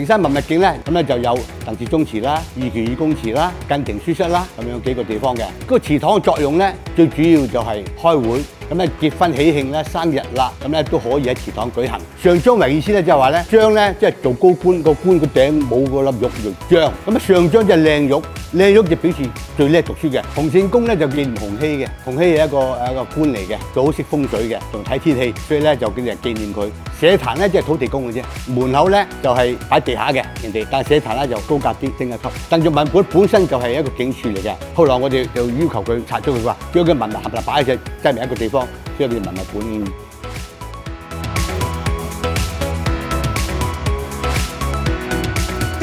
屏山文物徑咧，咁咧就有鄧氏宗祠啦、二期二公祠啦、近庭書室啦，咁樣幾個地方嘅。個祠堂嘅作用咧，最主要就係開會，咁咧結婚喜慶啦、生日啦，咁咧都可以喺祠堂舉行。上章為意思咧，即係話咧，章咧即係做高官，個官個頂冇嗰粒玉叫章，咁啊上章即係靚玉，靚玉就表示最叻讀書嘅。洪聖公咧就紀念洪熙嘅，洪熙係一個官嚟嘅，就好識風水嘅，仲睇天氣，所以咧就叫人紀念佢。社壇咧即係土地公嘅啫，門口咧就係擺地下嘅人哋，但係社壇咧就高格啲，升一級。鄧氏文館本身就係一個警署嚟嘅，後來我哋就要求佢拆咗佢，話將佢文物合立擺喺隻擠埋一個地方，所以叫文物館。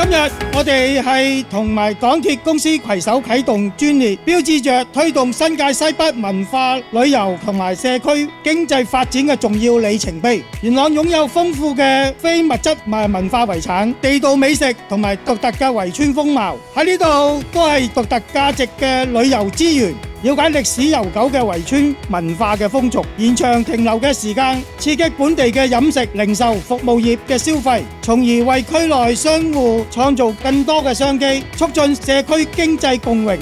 今日我哋係同埋港鐵公司攜手啟動專列，標誌着推動新界西北文化旅遊同埋社區經濟發展嘅重要里程碑。元朗擁有豐富嘅非物質文化遺產、地道美食同埋獨特嘅圍村風貌，喺呢度都係獨特價值嘅旅遊資源。了解歷史悠久嘅圍村文化嘅風俗，延長停留嘅時間，刺激本地嘅飲食、零售、服務業嘅消費，從而為區內商戶創造更多嘅商機，促進社區經濟共榮。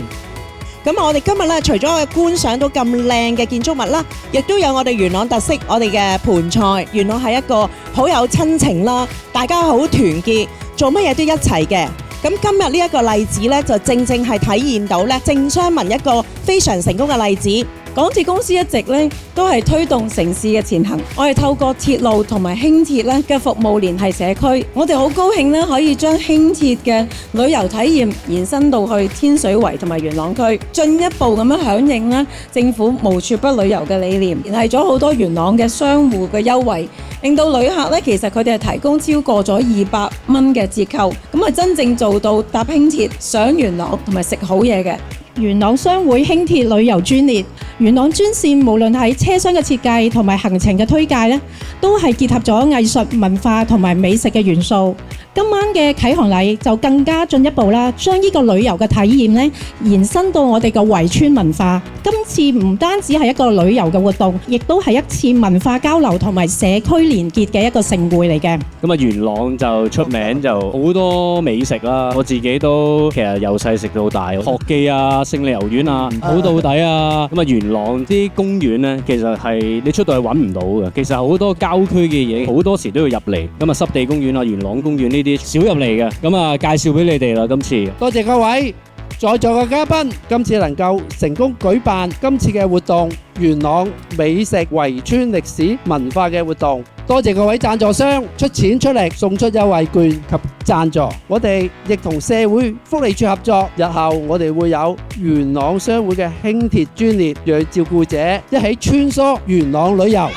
咁我哋今日咧，除咗去觀賞到咁靚嘅建築物啦，亦都有我哋元朗特色，我哋嘅盤菜。元朗係一個好有親情啦，大家好團結，做乜嘢都一齊嘅。咁今日呢一個例子咧，就正正係體現到咧政商民一個非常成功嘅例子。港鐵公司一直咧都係推動城市嘅前行，我哋透過鐵路同埋輕鐵咧嘅服務聯繫社區，我哋好高興咧可以將輕鐵嘅旅遊體驗延伸到去天水圍同埋元朗區，進一步咁樣響應咧政府無處不旅遊嘅理念，聯繫咗好多元朗嘅商戶嘅優惠，令到旅客咧其實佢哋係提供超過咗200蚊嘅折扣，咁啊真正做到搭輕鐵上元朗同埋食好嘢嘅。元朗商會輕鐵旅遊專列，元朗專線無論喺車廂嘅設計同埋行程嘅推介咧，都係結合咗藝術文化同埋美食嘅元素。今晚嘅啟航禮就更加進一步啦，將呢個旅遊嘅體驗咧延伸到我哋嘅圍村文化。今次唔單止係一個旅遊嘅活動，亦都係一次文化交流同埋社區連結嘅一個盛會嚟嘅。咁啊，元朗就出名就好多美食啦，我自己都其實由細食到大，學記啊、勝利牛丸啊、好到底啊。咁啊，元朗啲公園咧，其實係你出到去揾唔到嘅。其實好多郊區嘅嘢，好多時都要入嚟。咁啊，濕地公園啊、元朗公園呢啲少入嚟嘅。咁啊，介紹俾你哋啦，今次。多謝各位在座嘅嘉賓，今次能夠成功舉辦今次嘅活動，元朗美食圍村歷史文化嘅活動。多謝各位贊助商出錢出力送出優惠券及贊助，我哋亦同社會福利處合作，日後我哋會有元朗商會嘅輕鐵專列，讓照顧者一起穿梭元朗旅遊。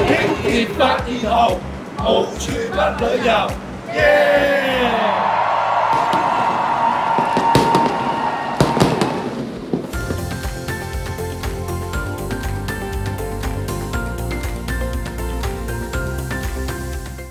輕鐵發現號，無處不旅遊，耶！